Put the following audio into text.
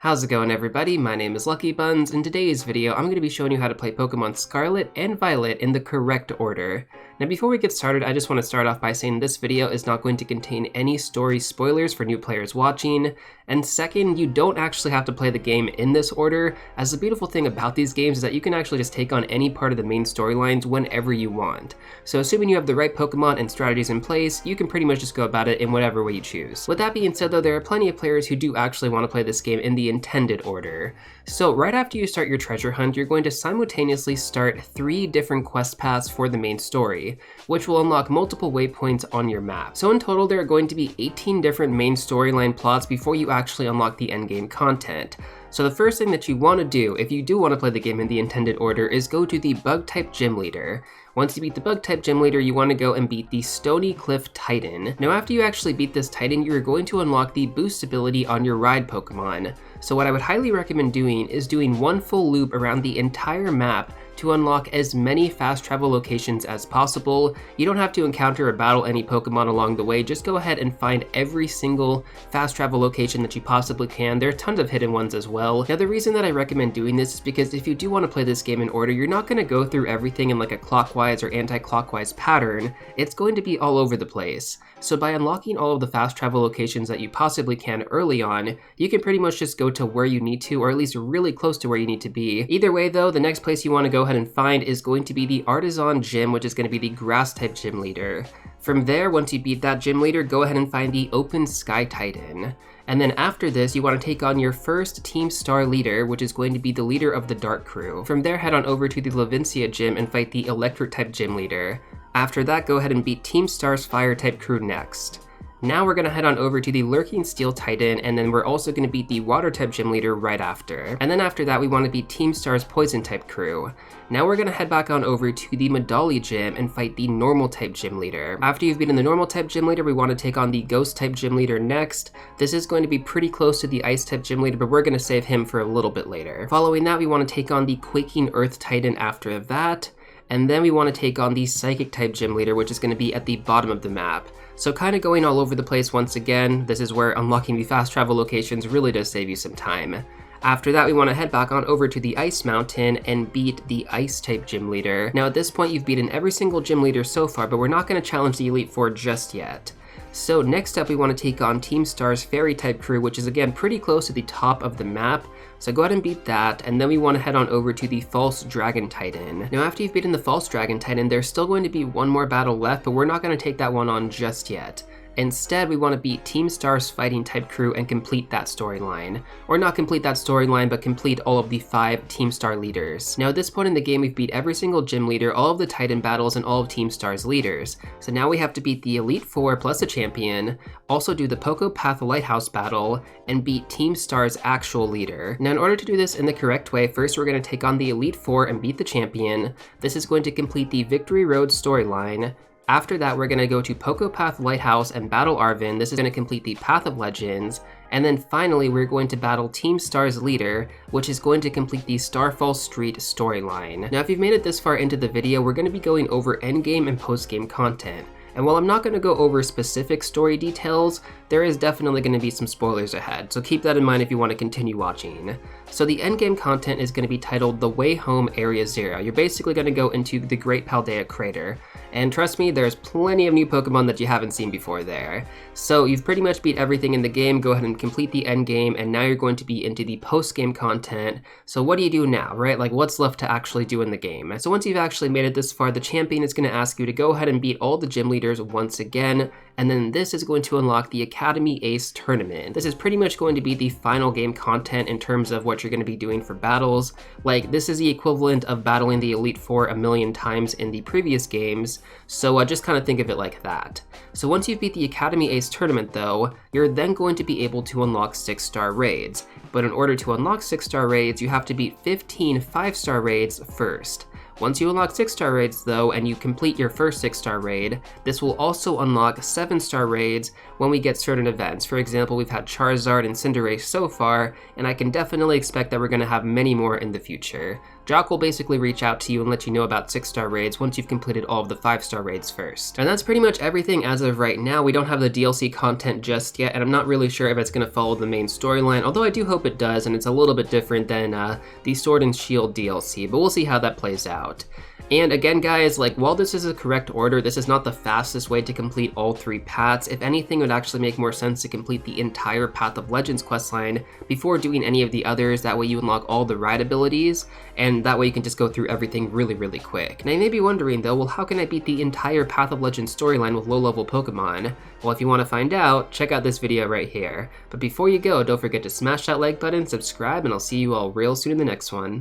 How's it going, everybody? My name is LuckyBunz. In today's video, I'm going to be showing you how to play Pokemon Scarlet and Violet in the correct order. Now before we get started, I just want to start off by saying this video is not going to contain any story spoilers for new players watching, and second, you don't actually have to play the game in this order, as the beautiful thing about these games is that you can actually just take on any part of the main storylines whenever you want. So assuming you have the right Pokemon and strategies in place, you can pretty much just go about it in whatever way you choose. With that being said though, there are plenty of players who do actually want to play this game in the intended order. So right after you start your treasure hunt, you're going to simultaneously start 3 different quest paths for the main story, which will unlock multiple waypoints on your map. So in total, there are going to be 18 different main storyline plots before you actually unlock the endgame content. So the first thing that you want to do, if you do want to play the game in the intended order, is go to the Bug-type Gym Leader. Once you beat the Bug-type Gym Leader, you want to go and beat the Stony Cliff Titan. Now after you actually beat this Titan, you're going to unlock the boost ability on your Ride Pokemon. So what I would highly recommend doing is doing one full loop around the entire map to unlock as many fast travel locations as possible. You don't have to encounter or battle any Pokemon along the way, just go ahead and find every single fast travel location that you possibly can. There are tons of hidden ones as well. Now the reason that I recommend doing this is because if you do want to play this game in order, you're not going to go through everything in like a clockwise or anti-clockwise pattern. It's going to be all over the place. So by unlocking all of the fast travel locations that you possibly can early on, you can pretty much just go to where you need to, or at least really close to where you need to be. Either way though, the next place you want to go ahead and find is going to be the Artisan Gym, which is going to be the Grass type Gym Leader. From there, once you beat that Gym Leader, go ahead and find the Open Sky Titan. And then after this, you want to take on your first Team Star leader, which is going to be the leader of the Dark Crew. From there, head on over to the Levincia Gym and fight the Electric type Gym Leader. After that, go ahead and beat Team Star's Fire type crew next. Now we're going to head on over to the Lurking Steel Titan, and then we're also going to beat the Water type Gym Leader right after. And then after that, we want to beat Team Star's Poison type crew. Now we're going to head back on over to the Medali Gym and fight the Normal type Gym Leader. After you've beaten the Normal type Gym Leader, we want to take on the Ghost type Gym Leader next. This is going to be pretty close to the Ice type Gym Leader, but we're going to save him for a little bit later. Following that, we want to take on the Quaking Earth Titan after that. And then we want to take on the Psychic type Gym Leader, which is going to be at the bottom of the map. So kind of going all over the place once again. This is where unlocking the fast travel locations really does save you some time. After that, we want to head back on over to the Ice Mountain and beat the Ice type Gym Leader. Now at this point, you've beaten every single Gym Leader so far, but we're not going to challenge the Elite Four just yet. So next up, we want to take on Team Star's Fairy type crew, which is again pretty close to the top of the map. So go ahead and beat that, and then we want to head on over to the False Dragon Titan. Now after you've beaten the False Dragon Titan, there's still going to be one more battle left, but we're not going to take that one on just yet. Instead, we want to beat Team Star's Fighting type crew and complete that storyline. Or not complete that storyline, but complete all of the 5 Team Star leaders. Now at this point in the game, we've beat every single gym leader, all of the Titan battles, and all of Team Star's leaders. So now we have to beat the Elite Four plus a champion, also do the Poco Path Lighthouse battle, and beat Team Star's actual leader. Now in order to do this in the correct way, first we're going to take on the Elite Four and beat the champion. This is going to complete the Victory Road storyline. After that, we're going to go to Poco Path Lighthouse and battle Arvin. This is going to complete the Path of Legends. And then finally, we're going to battle Team Star's leader, which is going to complete the Starfall Street storyline. Now, if you've made it this far into the video, we're going to be going over endgame and postgame content. And while I'm not going to go over specific story details, there is definitely going to be some spoilers ahead, so keep that in mind if you want to continue watching. So the endgame content is going to be titled The Way Home Area 0. You're basically going to go into the Great Paldea Crater, and trust me, there's plenty of new Pokemon that you haven't seen before there. So you've pretty much beat everything in the game, go ahead and complete the endgame, and now you're going to be into the post-game content. So what do you do now, right? Like what's left to actually do in the game? So once you've actually made it this far, the champion is going to ask you to go ahead and beat all the gym leaders once again, and then this is going to unlock the Academy Ace Tournament. This is pretty much going to be the final game content in terms of what you're going to be doing for battles. Like, this is the equivalent of battling the Elite Four a million times in the previous games, so just kind of think of it like that. So once you beat the Academy Ace Tournament though, you're then going to be able to unlock 6-star raids. But in order to unlock 6-star raids, you have to beat 15 5-star raids first. Once you unlock 6-star raids though, and you complete your first 6-star raid, this will also unlock 7-star raids when we get certain events. For example, we've had Charizard and Cinderace so far, and I can definitely expect that we're going to have many more in the future. Jock will basically reach out to you and let you know about 6-star raids once you've completed all of the 5-star raids first. And that's pretty much everything as of right now. We don't have the DLC content just yet, and I'm not really sure if it's going to follow the main storyline, although I do hope it does, and it's a little bit different than the Sword and Shield DLC, but we'll see how that plays out. And again, guys, like, while this is a correct order, this is not the fastest way to complete all 3 paths. If anything, it would actually make more sense to complete the entire Path of Legends questline before doing any of the others. That way you unlock all the ride abilities, and that way you can just go through everything really quick. Now you may be wondering though, well, how can I beat the entire Path of Legends storyline with low-level Pokemon? Well, if you want to find out, check out this video right here. But before you go, don't forget to smash that like button, subscribe, and I'll see you all real soon in the next one.